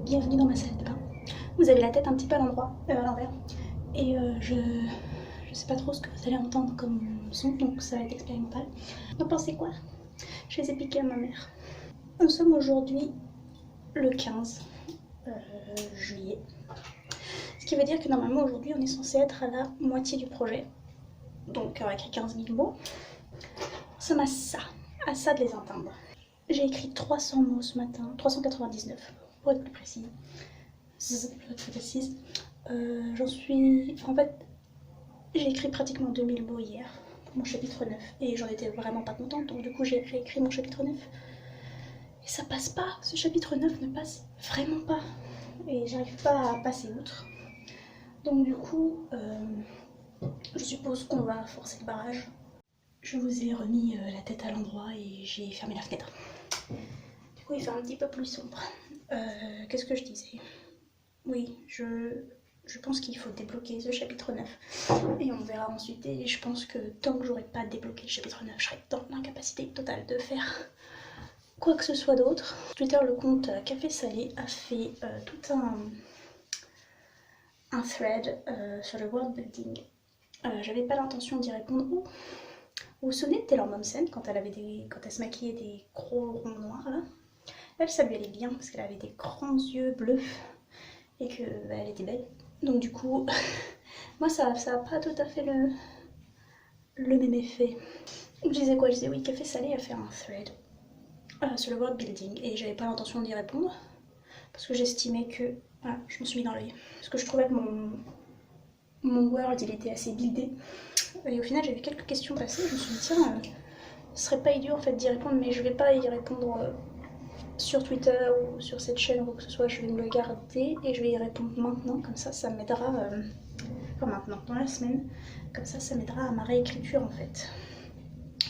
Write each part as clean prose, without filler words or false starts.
Bienvenue dans ma salle de bain. Vous avez la tête un petit peu à l'endroit, à l'envers. Et je sais pas trop ce que vous allez entendre comme son, donc ça va être expérimental. Vous pensez quoi? Je les ai piqués à ma mère. Nous sommes aujourd'hui le 15 juillet. Ce qui veut dire que normalement aujourd'hui on est censé être à la moitié du projet. Donc avec les 15 000 mots. Nous sommes à ça de les entendre. J'ai écrit 300 mots ce matin, 399 pour être plus précis. J'en suis... En fait, j'ai écrit pratiquement 2000 mots hier pour mon chapitre 9 et j'en étais vraiment pas contente, donc du coup j'ai réécrit mon chapitre 9. Et ça passe pas, ce chapitre 9 ne passe vraiment pas. Et j'arrive pas à passer outre. Donc du coup, je suppose qu'on va forcer le barrage. Je vous ai remis la tête à l'endroit et j'ai fermé la fenêtre. Du coup il fait un petit peu plus sombre. Qu'est-ce que je disais? Oui, je pense qu'il faut débloquer ce chapitre 9 et on verra ensuite. Et je pense que tant que j'aurai pas débloqué le chapitre 9, je serai dans l'incapacité totale de faire quoi que ce soit d'autre. Twitter, le compte Café Salé a fait tout un thread sur le world building. J'avais pas l'intention d'y répondre. Vous vous souvenez de Taylor Momsen quand elle se maquillait des gros ronds noirs là? Elle, ça lui allait bien parce qu'elle avait des grands yeux bleus et qu'elle était belle. Donc du coup, moi ça a pas tout à fait le même effet. Je disais quoi? Je disais oui, Café Salé a fait un thread sur le world building et j'avais pas l'intention d'y répondre parce que j'estimais que... Voilà, je me suis mis dans l'œil. Parce que je trouvais que mon world il était assez buildé. Et au final j'avais quelques questions passées, je me suis dit tiens, ce serait pas idiot en fait d'y répondre, mais je vais pas y répondre sur Twitter ou sur cette chaîne ou quoi que ce soit, je vais me le garder et je vais y répondre maintenant, comme ça m'aidera, enfin maintenant, dans la semaine, comme ça m'aidera à ma réécriture en fait.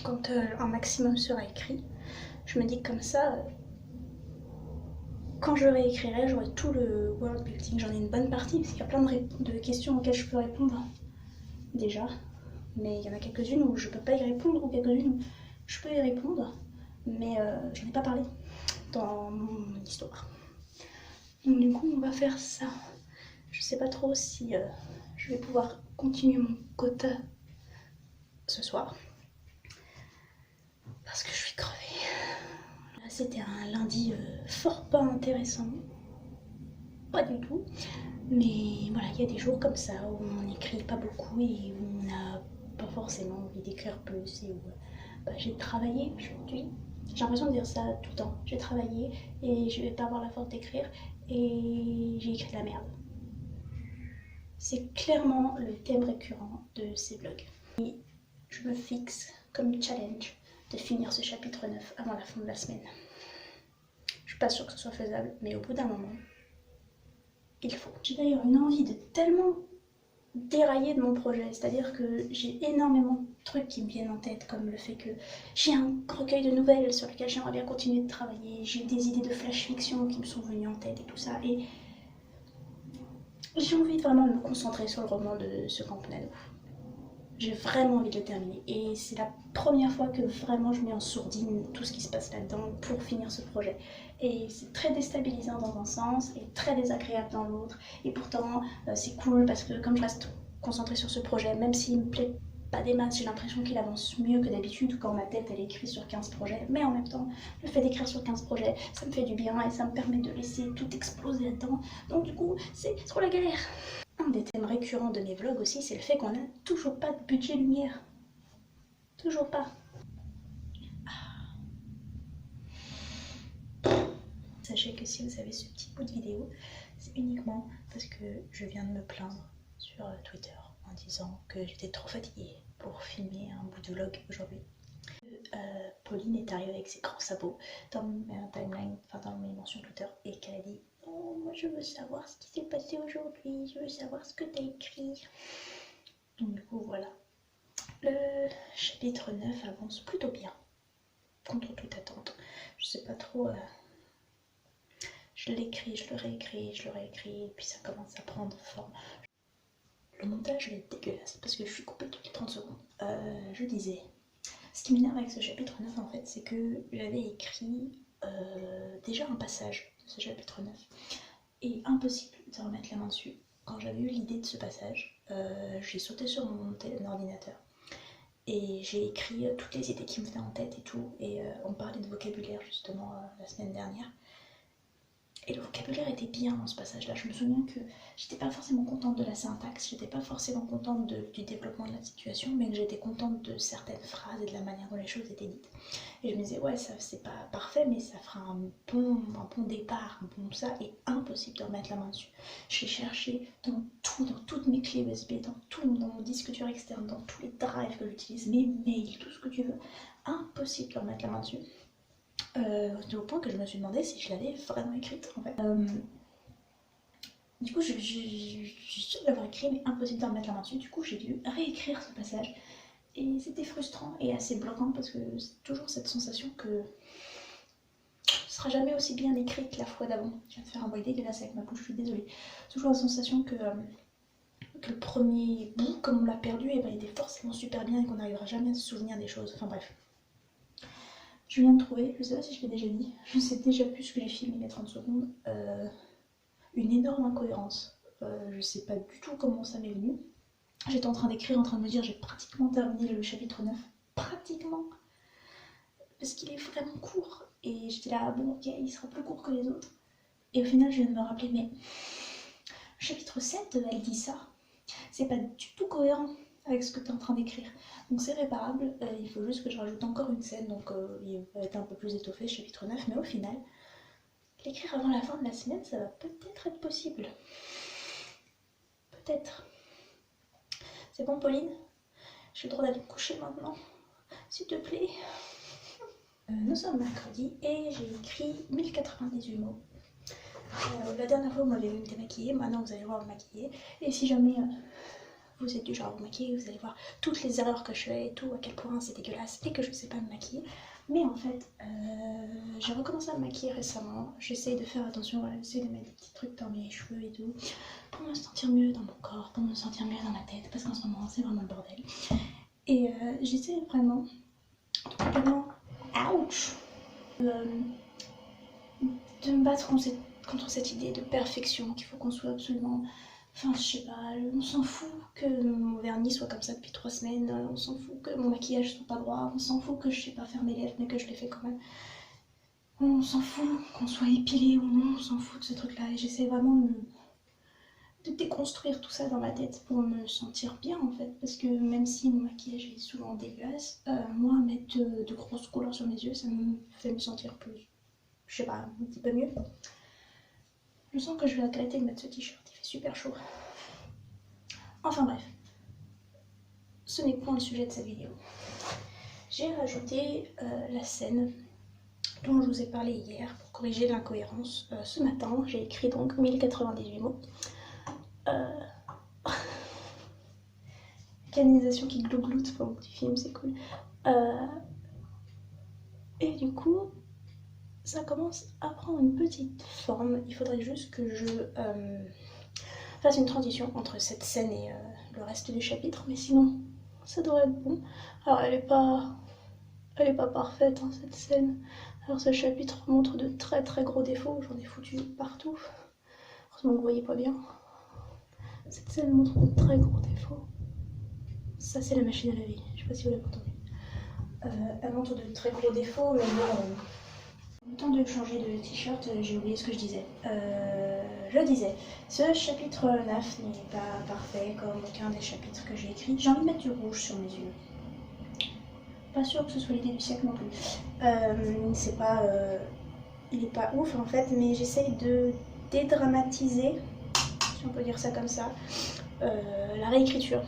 Quand un maximum sera écrit, je me dis que comme ça, quand je réécrirai, j'aurai tout le world building, j'en ai une bonne partie, parce qu'il y a plein de questions auxquelles je peux répondre déjà, mais il y en a quelques-unes où je peux pas y répondre, ou quelques-unes où je peux y répondre, mais j'en ai pas parlé dans mon histoire. Donc du coup on va faire ça. Je sais pas trop si je vais pouvoir continuer mon quota ce soir. Parce que je suis crevée. Là c'était un lundi fort pas intéressant. Pas du tout. Mais voilà, il y a des jours comme ça où on n'écrit pas beaucoup et où on n'a pas forcément envie d'écrire plus et où j'ai travaillé aujourd'hui. J'ai l'impression de dire ça tout le temps. J'ai travaillé et je vais pas avoir la force d'écrire et j'ai écrit de la merde. C'est clairement le thème récurrent de ces blogs. Et je me fixe comme challenge de finir ce chapitre 9 avant la fin de la semaine. Je suis pas sûre que ce soit faisable, mais au bout d'un moment, il faut. J'ai d'ailleurs une envie de tellement dérailler de mon projet, c'est-à-dire que j'ai énormément de trucs qui me viennent en tête, comme le fait que j'ai un recueil de nouvelles sur lequel j'aimerais bien continuer de travailler, j'ai des idées de flash fiction qui me sont venues en tête et tout ça, et j'ai envie de vraiment me concentrer sur le roman de ce Campanado. J'ai vraiment envie de le terminer et c'est la première fois que vraiment je mets en sourdine tout ce qui se passe là-dedans pour finir ce projet. Et c'est très déstabilisant dans un sens et très désagréable dans l'autre. Et pourtant c'est cool parce que comme je reste concentrée sur ce projet, même s'il me plaît pas des masses, j'ai l'impression qu'il avance mieux que d'habitude quand ma tête elle écrit sur 15 projets. Mais en même temps, le fait d'écrire sur 15 projets, ça me fait du bien et ça me permet de laisser tout exploser là-dedans. Donc du coup, c'est trop la galère. Un des thèmes récurrents de mes vlogs aussi, c'est le fait qu'on n'a toujours pas de budget lumière. Toujours pas. Sachez que si vous avez ce petit bout de vidéo, c'est uniquement parce que je viens de me plaindre sur Twitter en disant que j'étais trop fatiguée pour filmer un bout de vlog aujourd'hui. Pauline est arrivée avec ses grands sabots dans ma timeline, enfin dans mes mentions Twitter, et qu'elle a dit « Oh, moi je veux savoir ce qui s'est passé aujourd'hui, je veux savoir ce que t'as écrit. » Donc du coup voilà. Le chapitre 9 avance plutôt bien, contre toute attente. Je sais pas trop, je l'écris, je le réécris, et puis ça commence à prendre forme. Le montage va être dégueulasse, parce que je suis coupée toutes les 30 secondes. Je disais, ce qui m'énerve avec ce chapitre 9 en fait, c'est que j'avais écrit déjà un passage de ce chapitre 9. Et impossible de remettre la main dessus. Quand j'avais eu l'idée de ce passage, j'ai sauté sur mon ordinateur et j'ai écrit toutes les idées qui me venaient en tête et tout. Et on parlait de vocabulaire justement la semaine dernière. Et le vocabulaire était bien dans ce passage-là. Je me souviens que j'étais pas forcément contente de la syntaxe, j'étais pas forcément contente du développement de la situation, mais que j'étais contente de certaines phrases et de la manière dont les choses étaient dites. Et je me disais, ouais, ça c'est pas parfait, mais ça fera un bon départ, un bon ça, et impossible de remettre la main dessus. J'ai cherché dans tout, dans toutes mes clés USB, dans mon disque dur externe, dans tous les drives que j'utilise, mes mails, tout ce que tu veux. Impossible de remettre la main dessus. Au point que je me suis demandé si je l'avais vraiment écrite en fait. Du coup, je suis sûre de l'avoir écrit, mais impossible de remettre la main dessus. Du coup, j'ai dû réécrire ce passage. Et c'était frustrant et assez bloquant parce que c'est toujours cette sensation que ce sera jamais aussi bien écrit que la fois d'avant. Je viens de faire un bruit dégueulasse avec ma bouche, je suis désolée. Toujours la sensation que le premier bout, comme on l'a perdu, et ben, il était forcément super bien et qu'on n'arrivera jamais à se souvenir des choses. Enfin bref. Je viens de trouver, je sais pas si je l'ai déjà dit, je sais déjà plus ce que j'ai filmé il y a 30 secondes, une énorme incohérence. Je sais pas du tout comment ça m'est venu. J'étais en train d'écrire, en train de me dire j'ai pratiquement terminé le chapitre 9. Pratiquement. Parce qu'il est vraiment court. Et j'étais là, bon ok, il sera plus court que les autres. Et au final je viens de me rappeler, mais chapitre 7, elle dit ça. C'est pas du tout cohérent avec ce que tu es en train d'écrire. Donc c'est réparable, il faut juste que je rajoute encore une scène, donc il va être un peu plus étoffé, chapitre 9, mais au final, l'écrire avant la fin de la semaine, ça va peut-être être possible. Peut-être. C'est bon Pauline? J'ai le droit d'aller me coucher maintenant, s'il te plaît. Nous sommes mercredi et j'ai écrit 1098 mots. La dernière fois vous m'avez vu me démaquiller, maintenant vous allez voir me maquiller. Et si jamais vous êtes du genre à vous maquiller, vous allez voir toutes les erreurs que je fais et tout, à quel point c'est dégueulasse et que je sais pas me maquiller. Mais en fait, j'ai recommencé à me maquiller récemment. J'essaye de faire attention, voilà, j'essaye de mettre des petits trucs dans mes cheveux et tout, pour me sentir mieux dans mon corps, pour me sentir mieux dans ma tête, parce qu'en ce moment c'est vraiment le bordel. Et j'essaie vraiment, complètement, ouch, de me battre contre cette idée de perfection, qu'il faut qu'on soit absolument... Enfin, je sais pas, on s'en fout que mon vernis soit comme ça depuis 3 semaines, on s'en fout que mon maquillage soit pas droit, on s'en fout que je sais pas faire mes lèvres mais que je les fais quand même. On s'en fout qu'on soit épilé ou non, on s'en fout de ce truc-là. Et j'essaie vraiment de déconstruire tout ça dans ma tête pour me sentir bien en fait. Parce que même si mon maquillage est souvent dégueulasse, moi mettre de grosses couleurs sur mes yeux, ça me fait me sentir plus, je sais pas, un petit peu mieux. Je sens que je vais regretter de mettre ce t-shirt, il fait super chaud. Enfin bref, ce n'est point le sujet de cette vidéo. J'ai rajouté la scène dont je vous ai parlé hier pour corriger l'incohérence. Ce matin, j'ai écrit donc 1098 mots. Canalisation qui glougloute pendant que tu filmes, c'est cool. Et du coup, ça commence à prendre une petite forme. Il faudrait juste que je fasse une transition entre cette scène et le reste du chapitre, mais sinon, ça devrait être bon. Alors, elle est pas parfaite, hein, cette scène. Alors, ce chapitre montre de très très gros défauts. J'en ai foutu partout. Heureusement que vous voyez pas bien. Cette scène montre de très gros défauts. Ça, c'est la machine à laver. Je sais pas si vous l'avez entendu. Elle montre de très gros défauts, mais bon... Le temps de changer de t-shirt, j'ai oublié ce que je disais. Je disais, ce chapitre 9 n'est pas parfait comme aucun des chapitres que j'ai écrits. J'ai envie de mettre du rouge sur mes yeux. Pas sûr que ce soit l'idée du siècle non plus. C'est pas... il est pas ouf en fait, mais j'essaye de dédramatiser, si on peut dire ça comme ça, la réécriture.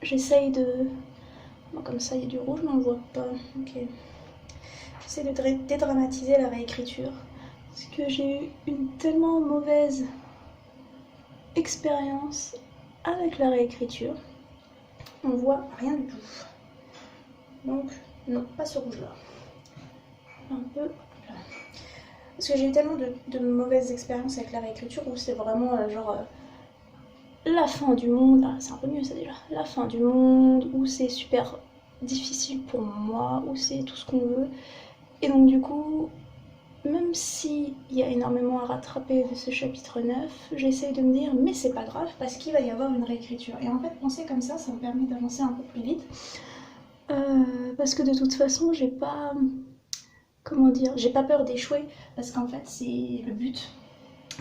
J'essaye de... Bon, comme ça il y a du rouge mais on le voit pas. Ok. J'essaie de dédramatiser la réécriture parce que j'ai eu une tellement mauvaise expérience avec la réécriture. On voit rien du tout. Donc non, pas ce rouge là. Un peu là. Parce que j'ai eu tellement de mauvaises expériences avec la réécriture où c'est vraiment genre la fin du monde. Ah, c'est un peu mieux ça déjà. La fin du monde, où c'est super difficile pour moi, où c'est tout ce qu'on veut. Et donc du coup, même s'il y a énormément à rattraper de ce chapitre 9, j'essaye de me dire mais c'est pas grave parce qu'il va y avoir une réécriture. Et en fait penser comme ça me permet d'avancer un peu plus vite. Parce que de toute façon j'ai pas... Comment dire, j'ai pas peur d'échouer parce qu'en fait c'est le but.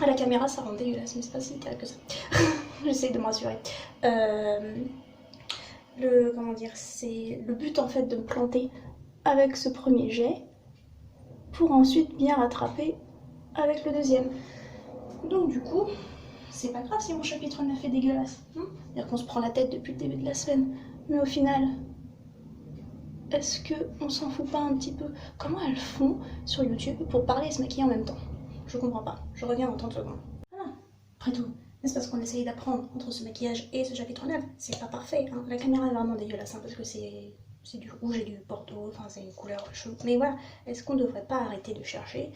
À la caméra ça rend dégueulasse mais c'est pas si terrible que ça. J'essaye de me rassurer. Comment dire, c'est le but en fait de me planter avec ce premier jet pour ensuite bien rattraper avec le deuxième. Donc du coup, c'est pas grave si mon chapitre 9 est dégueulasse. C'est-à-dire qu'on se prend la tête depuis le début de la semaine. Mais au final, est-ce qu'on s'en fout pas un petit peu? Comment elles font sur YouTube pour parler et se maquiller en même temps? Je comprends pas. Je reviens dans 30 secondes. Voilà. Après tout, n'est-ce parce qu'on essaye d'apprendre entre ce maquillage et ce chapitre 9? C'est pas parfait. Hein. La caméra est vraiment dégueulasse parce que c'est du rouge et du bordeaux, enfin c'est une couleur chaude. Mais voilà, est-ce qu'on devrait pas arrêter de chercher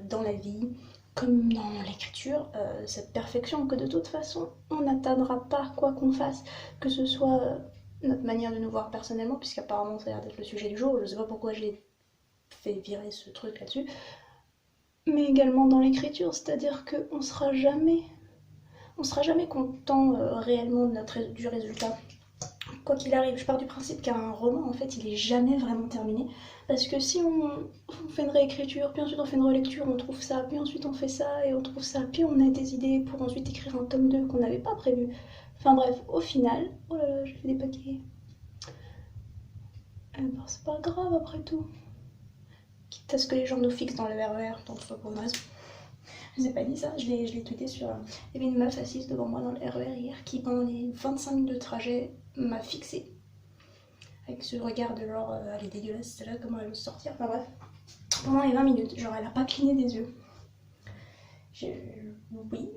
dans la vie, comme dans l'écriture, cette perfection que de toute façon on n'atteindra pas quoi qu'on fasse, que ce soit notre manière de nous voir personnellement, puisqu'apparemment ça a l'air d'être le sujet du jour, je sais pas pourquoi j'ai fait virer ce truc là-dessus, mais également dans l'écriture, c'est-à-dire qu'on sera jamais content réellement du résultat. Quoi qu'il arrive, je pars du principe qu'un roman, en fait, il est jamais vraiment terminé. Parce que si on fait une réécriture, puis ensuite on fait une relecture, on trouve ça, puis ensuite on fait ça, et on trouve ça, puis on a des idées pour ensuite écrire un tome 2 qu'on n'avait pas prévu. Enfin bref, au final... Oh là là, j'ai fait des paquets. Eh ben, c'est pas grave après tout. Quitte à ce que les gens nous fixent dans le RER, donc soit pour une raison. Je vous ai pas dit ça, je l'ai tweeté sur... Il y avait une meuf assise devant moi dans le RER hier qui, pendant les 25 minutes de trajet, m'a fixée. Avec ce regard de genre, elle est dégueulasse, c'est là, comment elle veut sortir, enfin bref. Pendant les 20 minutes, genre elle a pas cligné des yeux. Oui.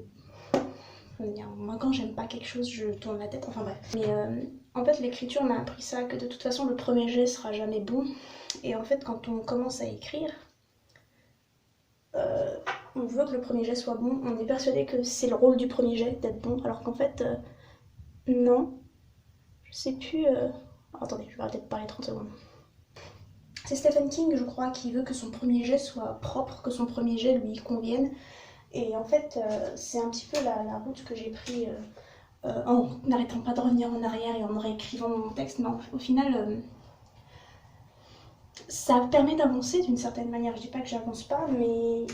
Moi quand j'aime pas quelque chose, je tourne la tête, enfin bref. Mais en fait l'écriture m'a appris ça, que de toute façon le premier jet sera jamais bon. Et en fait quand on commence à écrire, on veut que le premier jet soit bon, on est persuadé que c'est le rôle du premier jet d'être bon, alors qu'en fait, non. Je sais plus... attendez, je vais arrêter de parler 30 secondes. C'est Stephen King, je crois, qui veut que son premier jet soit propre, que son premier jet lui convienne. Et en fait, c'est un petit peu la route que j'ai pris en n'arrêtant pas de revenir en arrière et en réécrivant mon texte. Mais au final, ça permet d'avancer d'une certaine manière. Je dis pas que j'avance pas, mais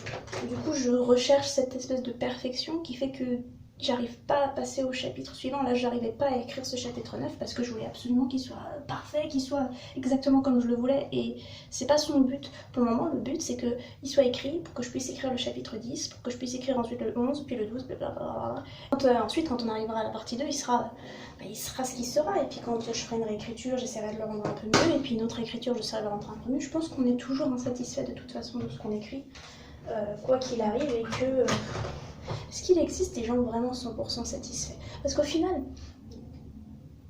du coup, je recherche cette espèce de perfection qui fait que j'arrive pas à passer au chapitre suivant. Là, j'arrivais pas à écrire ce chapitre 9 parce que je voulais absolument qu'il soit parfait, qu'il soit exactement comme je le voulais. Et c'est pas son but. Pour le moment, le but, c'est qu'il soit écrit pour que je puisse écrire le chapitre 10, pour que je puisse écrire ensuite le 11, puis le 12, blablabla. Ensuite, quand on arrivera à la partie 2, il sera ce qu'il sera. Et puis quand je ferai une réécriture, j'essaierai de le rendre un peu mieux. Et puis une autre écriture, j'essaierai de le rendre un peu mieux. Je pense qu'on est toujours insatisfait de toute façon de ce qu'on écrit, quoi qu'il arrive, et que... Est-ce qu'il existe des gens vraiment 100% satisfaits? Parce qu'au final,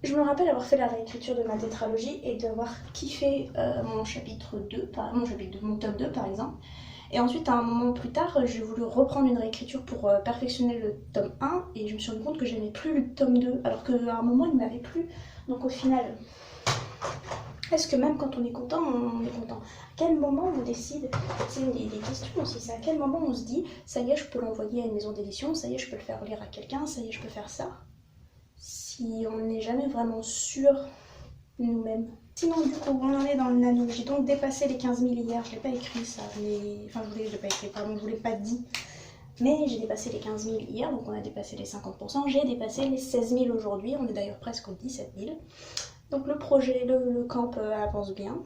je me rappelle avoir fait la réécriture de ma tétralogie et d'avoir kiffé mon chapitre 2, mon tome 2 par exemple. Et ensuite, à un moment plus tard, j'ai voulu reprendre une réécriture pour perfectionner le tome 1 et je me suis rendu compte que j'aimais plus le tome 2 alors qu'à un moment, il m'avait plu. Donc au final, est-ce que même quand on est content, on est content? À quel moment on décide? C'est une des questions aussi, c'est à quel moment on se dit ça y est, je peux l'envoyer à une maison d'édition, ça y est, je peux le faire lire à quelqu'un, ça y est, je peux faire ça. Si on n'est jamais vraiment sûr nous-mêmes. Sinon, du coup, on en est dans le nano. J'ai donc dépassé les 15 000 hier, je l'ai pas écrit ça, mais... Enfin, je l'ai pas écrit, pardon, je vous l'ai pas dit. Mais j'ai dépassé les 15 000 hier, donc on a dépassé les 50%. J'ai dépassé les 16 000 aujourd'hui, on est d'ailleurs presque aux 17 000. Donc le projet, le camp avance bien.